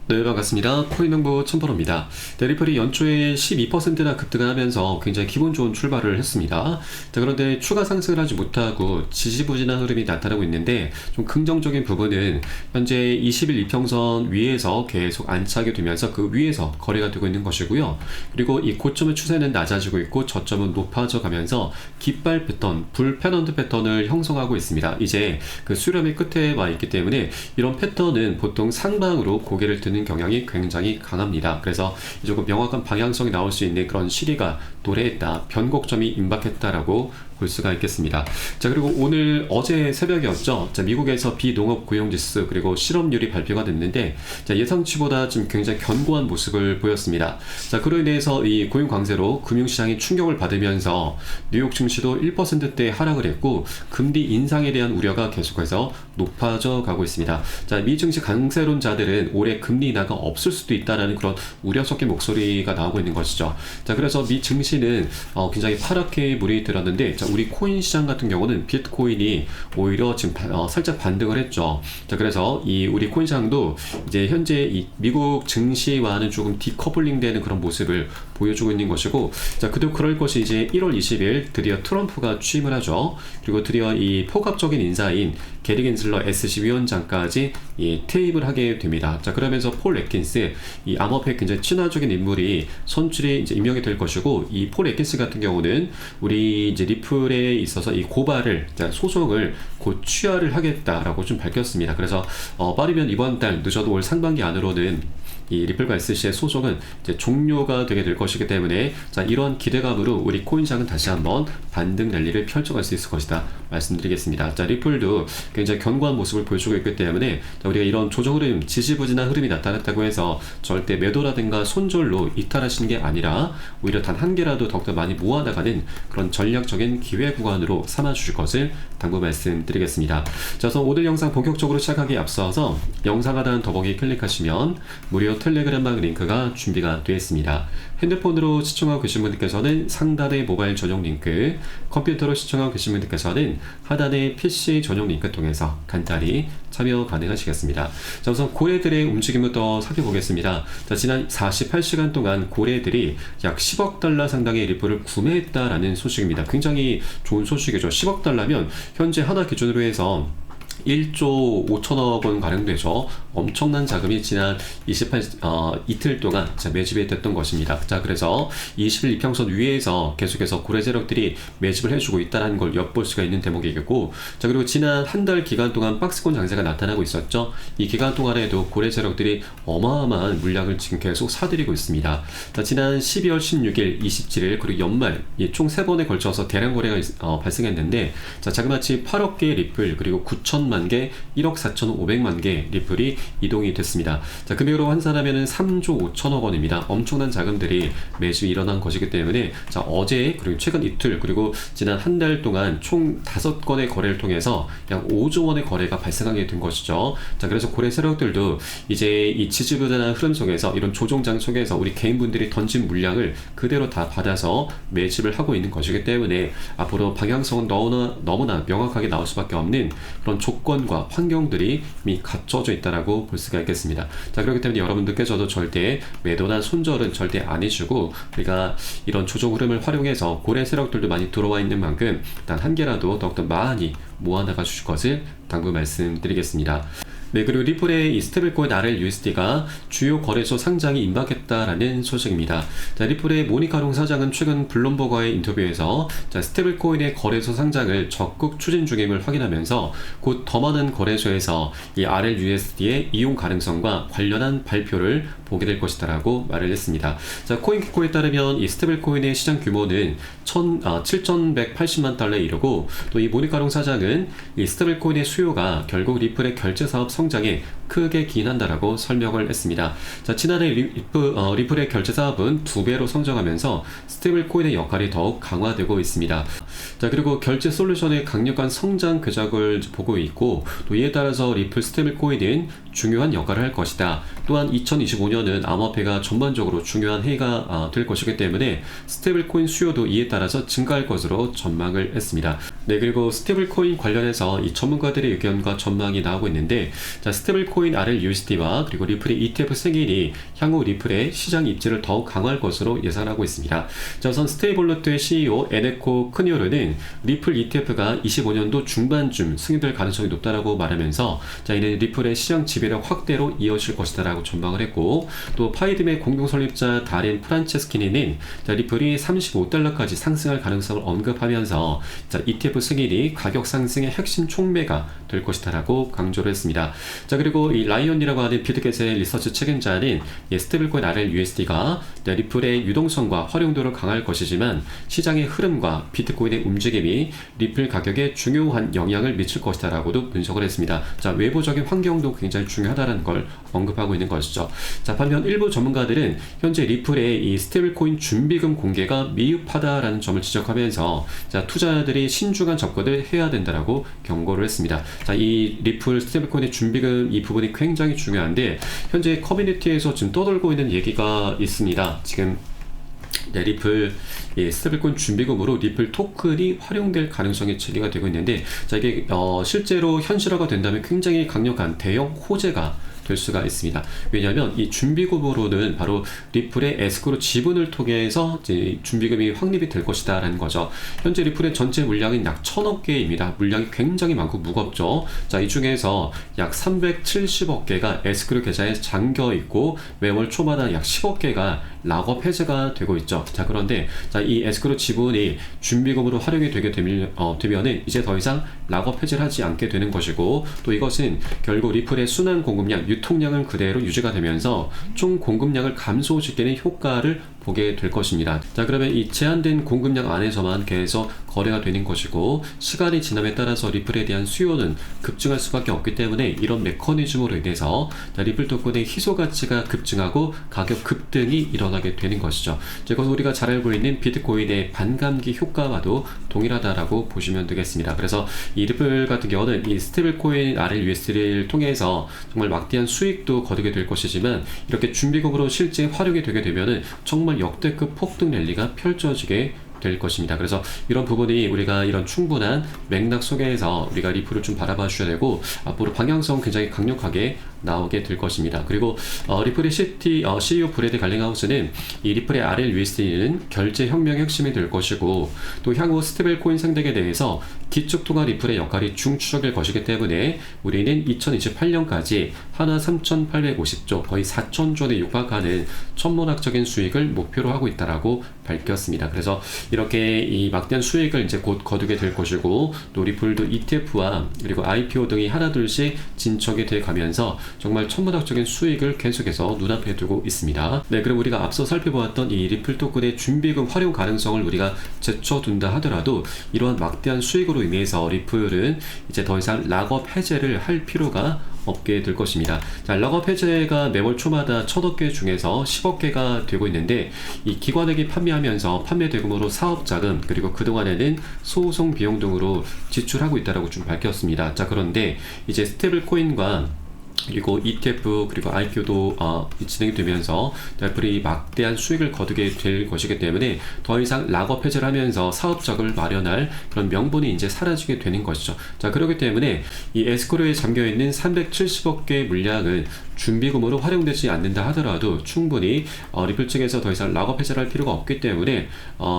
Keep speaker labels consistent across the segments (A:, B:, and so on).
A: 네, 반갑습니다. 코인정보 첨퍼로입니다. 리플이 연초에 12%나 급등을 하면서 굉장히 기분 좋은 출발을 했습니다. 자, 그런데 추가 상승을 하지 못하고 지지부진한 흐름이 나타나고 있는데, 좀 긍정적인 부분은 현재 21 이평선 위에서 계속 안착이 되면서 그 위에서 거래가 되고 있는 것이고요. 그리고 이 고점의 추세는 낮아지고 있고 저점은 높아져 가면서 깃발 패턴, 불 페넌트 패턴을 형성하고 있습니다. 이제 그 수렴의 끝에 와 있기 때문에 이런 패턴은 보통 상방으로 고개를 드는 경향이 굉장히 강합니다. 그래서 조금 명확한 방향성이 나올 수 있는 그런 시기가 도래했다, 변곡점이 임박했다라고 볼 수가 있겠습니다. 자, 그리고 어제 새벽이었죠. 자, 미국에서 비농업 고용지수 그리고 실업률이 발표가 됐는데, 자, 예상치보다 좀 굉장히 견고한 모습을 보였습니다. 자, 그로 인해서 이 고용 강세로 금융시장이 충격을 받으면서 뉴욕 증시도 1%대 하락을 했고, 금리 인상에 대한 우려가 계속해서 높아져 가고 있습니다. 자, 미 증시 강세론자들은 올해 금리 인하가 없을 수도 있다라는 그런 우려 섞인 목소리가 나오고 있는 것이죠. 자, 그래서 미 증시는 굉장히 파랗게 물이 들었는데, 자, 우리 코인 시장 같은 경우는 비트코인이 오히려 지금 살짝 반등을 했죠. 자, 그래서 이 우리 코인 시장도 이제 현재 이 미국 증시와는 조금 디커플링 되는 그런 모습을 보여주고 있는 것이고, 자, 그럴 것이 이제 1월 20일 드디어 트럼프가 취임을 하죠. 그리고 드디어 이 포괄적인 인사인 게리 겐슬러 SC 위원장까지 퇴임을 하게 됩니다. 자, 그러면서 폴 애킨스, 이 암호화폐 굉장히 친화적인 인물이 선출이 이제 임명이 될 것이고, 이 폴 애킨스 같은 경우는 우리 이제 리플에 있어서 이 고발을, 소송을 곧 취하를 하겠다라고 좀 밝혔습니다. 그래서 빠르면 이번 달, 늦어도 올 상반기 안으로는 이 리플과 SC의 소송은 이제 종료가 되게 될 것이기 때문에, 자, 이런 기대감으로 우리 코인시장은 다시 한번 반등 랠리를 펼쳐갈 수 있을 것이다 말씀드리겠습니다. 자, 리플도 굉장히 견고한 모습을 보여주고 있기 때문에, 자, 우리가 이런 조정 흐름, 지지부진한 흐름이 나타났다고 해서 절대 매도라든가 손절로 이탈하시는 게 아니라 오히려 단 한 개라도 더욱더 많이 모아나가는 그런 전략적인 기회 구간으로 삼아 주실 것을 당부 말씀드리겠습니다. 자, 그래서 오늘 영상 본격적으로 시작하기에 앞서서 영상 하단 더보기 클릭하시면 무료 텔레그램방 링크가 준비가 되어 있습니다. 핸드폰으로 시청하고 계신 분들께서는 상단의 모바일 전용 링크, 컴퓨터로 시청하고 계신 분들께서는 하단의 PC 전용 링크 통해서 간단히 참여 가능하시겠습니다. 자, 우선 고래들의 움직임부터 살펴보겠습니다. 자, 지난 48시간 동안 고래들이 약 10억 달러 상당의 리플을 구매했다라는 소식입니다. 굉장히 좋은 소식이죠. 10억 달러면 현재 하나 기준으로 해서 1조 5천억 원 가량 되죠. 엄청난 자금이 지난 이틀 동안 매집이 됐던 것입니다. 자, 그래서 21 이평선 위에서 계속해서 고래 세력들이 매집을 해주고 있다는 걸 엿볼 수가 있는 대목이겠고, 자, 그리고 지난 한 달 기간 동안 박스권 장세가 나타나고 있었죠. 이 기간 동안에도 고래 세력들이 어마어마한 물량을 지금 계속 사들이고 있습니다. 자, 지난 12월 16일, 27일 그리고 연말 총 3번에 걸쳐서 대량 거래가 발생했는데, 자, 자그마치 8억 개의 리플 그리고 9천만 개, 1억 4,500만 개 리플이 이동이 됐습니다. 자, 금액으로 환산하면은 3조 5천억 원입니다. 엄청난 자금들이 매주 일어난 것이기 때문에, 자, 어제 그리고 최근 이틀 그리고 지난 한 달 동안 총 5건의 거래를 통해서 약 5조 원의 거래가 발생하게 된 것이죠. 자, 그래서 고래 세력들도 이제 이 지지부진한 흐름 속에서, 이런 조종장 속에서 우리 개인분들이 던진 물량을 그대로 다 받아서 매집을 하고 있는 것이기 때문에 앞으로 방향성은 너무나 명확하게 나올 수밖에 없는 그런 조건과 환경들이 이미 갖춰져 있다라고 볼 수가 있겠습니다. 자, 그렇기 때문에 여러분들께서도 절대 매도나 손절은 절대 안 해주고, 우리가 이런 조정 흐름을 활용해서 고래 세력들도 많이 들어와 있는 만큼 단 한 개라도 더욱더 많이 모아나가 주실 것을 당부 말씀드리겠습니다. 네, 그리고 리플의 이 스테이블코인 RLUSD가 주요 거래소 상장이 임박했다라는 소식입니다. 자, 리플의 모니카 롱 사장은 최근 블룸버거의 인터뷰에서, 자, 스테이블코인의 거래소 상장을 적극 추진 중임을 확인하면서 곧 더 많은 거래소에서 이 RLUSD의 이용 가능성과 관련한 발표를 보게 될 것이다라고 말을 했습니다. 자, 코인키코에 따르면 이 스테이블코인의 시장 규모는 7,180만 달러에 이르고, 또 이 모니카 롱 사장은 이 스테이블코인의 수요가 결국 리플의 결제 사업 성장에 크게 기인한다라고 설명을 했습니다. 자, 지난해 리플의 결제 사업은 2배로 성장하면서 스테이블 코인의 역할이 더욱 강화되고 있습니다. 자, 그리고 결제 솔루션의 강력한 성장 궤적을 보고 있고, 또 이에 따라서 리플 스테이블 코인은 중요한 역할을 할 것이다. 또한 2025년은 암호화폐가 전반적으로 중요한 해가 될 것이기 때문에 스테이블 코인 수요도 이에 따라서 증가할 것으로 전망을 했습니다. 네, 그리고 스테이블 코인 관련해서 이 전문가들의 의견과 전망이 나오고 있는데, 자, 스테이블 코인 RLUSD와 그리고 리플의 ETF 승인이 향후 리플의 시장 입지를 더욱 강화할 것으로 예상하고 있습니다. 자, 우선 스테이블로트의 CEO 에네코 크니오르는 리플 ETF가 25년도 중반쯤 승인될 가능성이 높다라고 말하면서, 자, 이는 리플의 시장 지배력 확대로 이어질 것이다라고 전망을 했고, 또 파이듬의 공동 설립자 다린 프란체스키니는 자, 리플이 $35까지 상승할 가능성을 언급하면서, 자, ETF 승인이 가격 상승의 핵심 촉매가 될 것이다라고 강조를 했습니다. 자, 그리고 이 라이언이라고 하는 비트겟의 리서치 책임자는 스테이블코인 RLUSD가 리플의 유동성과 활용도를 강화할 것이지만 시장의 흐름과 비트코인의 움직임이 리플 가격에 중요한 영향을 미칠 것이다라고도 분석을 했습니다. 자, 외부적인 환경도 굉장히 중요하다는 걸 언급하고 있는 것이죠. 자, 반면 일부 전문가들은 현재 리플의 이 스테이블코인 준비금 공개가 미흡하다라는 점을 지적하면서, 자, 투자자들이 신중한 접근을 해야 된다라고 경고를 했습니다. 자, 이 리플 스테이블코인의 준비금 이 부분이 굉장히 중요한데, 현재 커뮤니티에서 지금 떠돌고 있는 얘기가 있습니다. 지금 리플 스테이블코인 준비금으로 리플 토큰이 활용될 가능성이 제기가 되고 있는데, 자, 이게 실제로 현실화가 된다면 굉장히 강력한 대형 호재가 될 수가 있습니다. 왜냐하면 이 준비금으로는 바로 리플의 에스크로 지분을 통해서 이제 준비금이 확립이 될 것이다 라는 거죠. 현재 리플의 전체 물량은 약 1000억 개입니다. 물량이 굉장히 많고 무겁죠. 자, 이 중에서 약 370억 개가 에스크로 계좌에 잠겨 있고 매월 초마다 약 10억 개가 락업 해제가 되고 있죠. 자, 그런데 자, 이 에스크로 지분이 준비금으로 활용이 되게 되면은 이제 더 이상 락업 해제를 하지 않게 되는 것이고, 또 이것은 결국 리플의 순환 공급량, 유통량은 그대로 유지가 되면서 총 공급량을 감소시키는 효과를 보게 될 것입니다. 자, 그러면 이 제한된 공급량 안에서만 계속 거래가 되는 것이고, 시간이 지남에 따라서 리플에 대한 수요는 급증할 수밖에 없기 때문에 이런 메커니즘으로 인해서 자, 리플 토큰의 희소 가치가 급증하고 가격 급등이 일어나게 되는 것이죠. 이건 우리가 잘 알고 있는 비트코인의 반감기 효과와도 동일하다라고 보시면 되겠습니다. 그래서 이 리플 같은 경우는 이 스테이블코인 RLUSD를 통해서 정말 막대한 수익도 거두게 될 것이지만, 이렇게 준비금으로 실제 활용이 되게 되면은 정말 역대급 폭등 랠리가 펼쳐지게 될 것입니다. 그래서 이런 부분이 우리가 이런 충분한 맥락 속에서 우리가 리플을 좀 바라봐 주셔야 되고, 앞으로 방향성 굉장히 강력하게 나오게 될 것입니다. 그리고 리플의 CEO 브래드 갈링하우스는 이 리플의 RLUSD는 결제 혁명의 핵심이 될 것이고, 또 향후 스테이블코인 생태계에 대해서 기축통화 리플의 역할이 중추적일 것이기 때문에 우리는 2028년까지 하나 3,850조, 거의 4,000조에 육박하는 천문학적인 수익을 목표로 하고 있다라고 밝혔습니다. 그래서 이렇게 이 막대한 수익을 이제 곧 거두게 될 것이고, 또 리플도 ETF와 그리고 IPO 등이 하나둘씩 진척이 돼 가면서 정말 천문학적인 수익을 계속해서 눈앞에 두고 있습니다. 네, 그럼 우리가 앞서 살펴보았던 이 리플 토큰의 준비금 활용 가능성을 우리가 제쳐둔다 하더라도, 이러한 막대한 수익으로 인해서 리플은 이제 더 이상 락업 해제를 할 필요가 없게 될 것입니다. 자, 락업 해제가 매월 초마다 1000억 개 중에서 10억 개가 되고 있는데, 이 기관에게 판매하면서 판매 대금으로 사업 자금, 그리고 그동안에는 소송 비용 등으로 지출하고 있다라고 좀 밝혔습니다. 자, 그런데 이제 스테이블 코인과 그리고 ETF 그리고 IPO도 진행이 되면서 리플이 막대한 수익을 거두게 될 것이기 때문에 더 이상 락업 해제를 하면서 사업적을 마련할 그런 명분이 이제 사라지게 되는 것이죠. 자, 그렇기 때문에 이 에스크로에 잠겨있는 370억 개의 물량은 준비금으로 활용되지 않는다 하더라도 충분히 리플 측에서 더 이상 락업 해제를 할 필요가 없기 때문에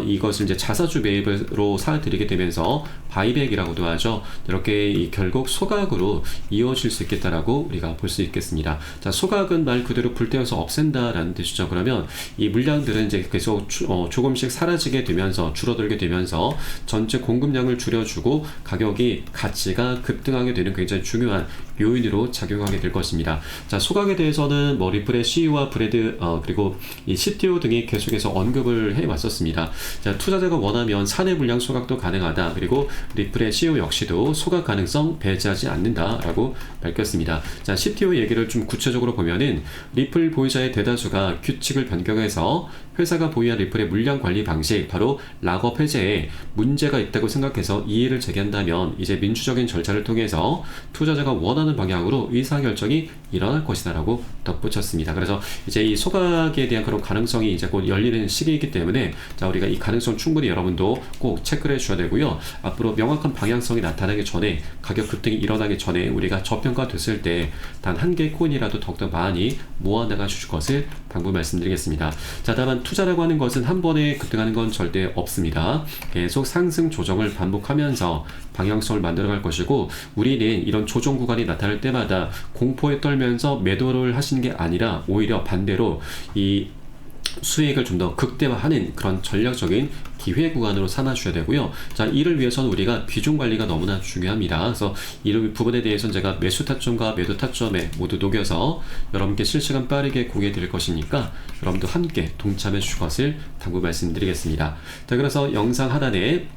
A: 이것을 이제 자사주 매입으로 사드리게 되면서 바이백이라고도 하죠. 이렇게 결국 소각으로 이어질 수 있겠다라고 우리가 볼 수 있겠습니다. 자, 소각은 말 그대로 불태워서 없앤다라는 뜻이죠. 그러면 이 물량들은 이제 계속 조금씩 사라지게 되면서 줄어들게 되면서 전체 공급량을 줄여주고 가격이 가치가 급등하게 되는 굉장히 중요한 요인으로 작용하게 될 것입니다. 자, 소각에 대해서는 뭐 리플의 CEO와 브래드 그리고 이 CTO 등이 계속해서 언급을 해 왔었습니다. 자, 투자자가 원하면 사내 물량 소각도 가능하다. 그리고 리플의 CEO 역시도 소각 가능성 배제하지 않는다라고 밝혔습니다. 자, CTO 얘기를 좀 구체적으로 보면은 리플 보유자의 대다수가 규칙을 변경해서 회사가 보유한 리플의 물량 관리 방식, 바로 락업 해제에 문제가 있다고 생각해서 이의를 제기한다면 이제 민주적인 절차를 통해서 투자자가 원하는 방향으로 의사결정이 일어날 것이다 라고 덧붙였습니다. 그래서 이제 이 소각에 대한 그런 가능성이 이제 곧 열리는 시기이기 때문에 자, 우리가 이 가능성 충분히 여러분도 꼭 체크를 해주셔야 되고요. 앞으로 명확한 방향성이 나타나기 전에, 가격 급등이 일어나기 전에 우리가 저평가 됐을 때 단 한 개의 코인이라도 더욱더 많이 모아나가 주실 것을 당부 말씀드리겠습니다. 자, 다만 투자라고 하는 것은 한 번에 급등하는 건 절대 없습니다. 계속 상승 조정을 반복하면서 방향성을 만들어갈 것이고, 우리는 이런 조정 구간이 나타날 때마다 공포에 떨면서 매도를 하시는 게 아니라 오히려 반대로 이 수익을 좀 더 극대화하는 그런 전략적인 기회 구간으로 삼아주셔야 되고요. 자, 이를 위해서는 우리가 비중 관리가 너무나 중요합니다. 그래서 이 부분에 대해서는 제가 매수 타점과 매도 타점에 모두 녹여서 여러분께 실시간 빠르게 공유해 드릴 것이니까 여러분도 함께 동참해 주실 것을 당부 말씀드리겠습니다. 자, 그래서 영상 하단에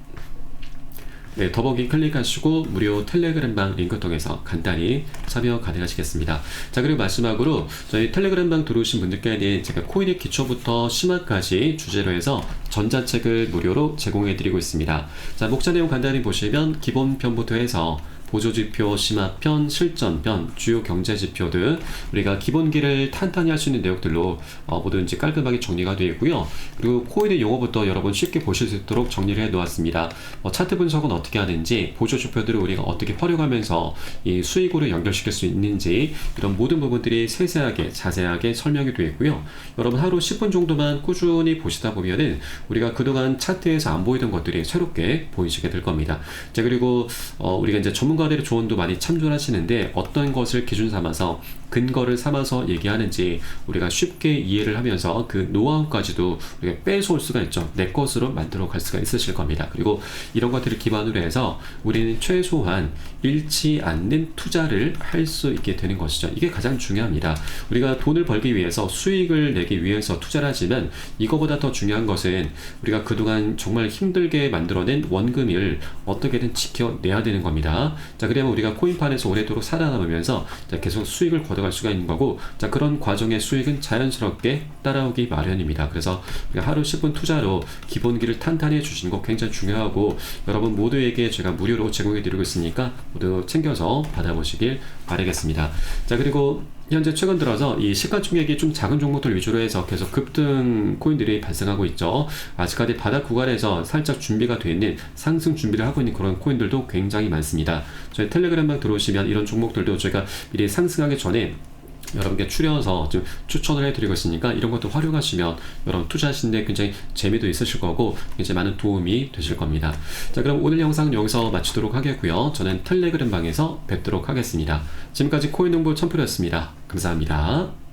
A: 더보기 클릭하시고 무료 텔레그램방 링크 통해서 간단히 참여 가능하시겠습니다. 자, 그리고 마지막으로 저희 텔레그램방 들어오신 분들께는 제가 코인의 기초부터 심화까지 주제로 해서 전자책을 무료로 제공해 드리고 있습니다. 자, 목차 내용 간단히 보시면 기본편부터 해서 보조지표, 심화편, 실전편, 주요 경제지표 등 우리가 기본기를 탄탄히 할 수 있는 내용들로 모두 이제 깔끔하게 정리가 되어 있고요. 그리고 코인의 용어부터 여러분 쉽게 보실 수 있도록 정리를 해 놓았습니다. 차트 분석은 어떻게 하는지, 보조지표들을 우리가 어떻게 활용하면서 이 수익으로 연결시킬 수 있는지, 이런 모든 부분들이 세세하게 자세하게 설명이 되어 있고요. 여러분 하루 10분 정도만 꾸준히 보시다 보면은 우리가 그동안 차트에서 안 보이던 것들이 새롭게 보이시게 될 겁니다. 자, 그리고 우리가 이제 전문가들의 조언도 많이 참조하시는데 어떤 것을 기준 삼아서 근거를 삼아서 얘기하는지 우리가 쉽게 이해를 하면서 그 노하우까지도 우리가 뺏어올 수가 있죠. 내 것으로 만들어 갈 수가 있으실 겁니다. 그리고 이런 것들을 기반으로 해서 우리는 최소한 잃지 않는 투자를 할 수 있게 되는 것이죠. 이게 가장 중요합니다. 우리가 돈을 벌기 위해서, 수익을 내기 위해서 투자를 하지만 이거보다 더 중요한 것은 우리가 그동안 정말 힘들게 만들어낸 원금을 어떻게든 지켜내야 되는 겁니다. 자, 그러면 우리가 코인판에서 오래도록 살아남으면서 계속 수익을 걷어갈 수가 있는 거고, 자, 그런 과정의 수익은 자연스럽게 따라오기 마련입니다. 그래서 하루 10분 투자로 기본기를 탄탄히 해주시는 거 굉장히 중요하고, 여러분 모두에게 제가 무료로 제공해 드리고 있으니까 모두 챙겨서 받아보시길 바라겠습니다. 자, 그리고 현재 최근 들어서 이 시가총액이 좀 작은 종목들 위주로 해서 계속 급등 코인들이 발생하고 있죠. 아직까지 바닥 구간에서 살짝 준비가 되어 있는, 상승 준비를 하고 있는 그런 코인들도 굉장히 많습니다. 저희 텔레그램방 들어오시면 이런 종목들도 저희가 미리 상승하기 전에 여러분께 추려서 좀 추천을 해드리고 있으니까 이런 것도 활용하시면 여러분 투자하시는데 굉장히 재미도 있으실 거고 굉장히 많은 도움이 되실 겁니다. 자, 그럼 오늘 영상 여기서 마치도록 하겠고요. 저는 텔레그램 방에서 뵙도록 하겠습니다. 지금까지 코인농부 천프로였습니다. 감사합니다.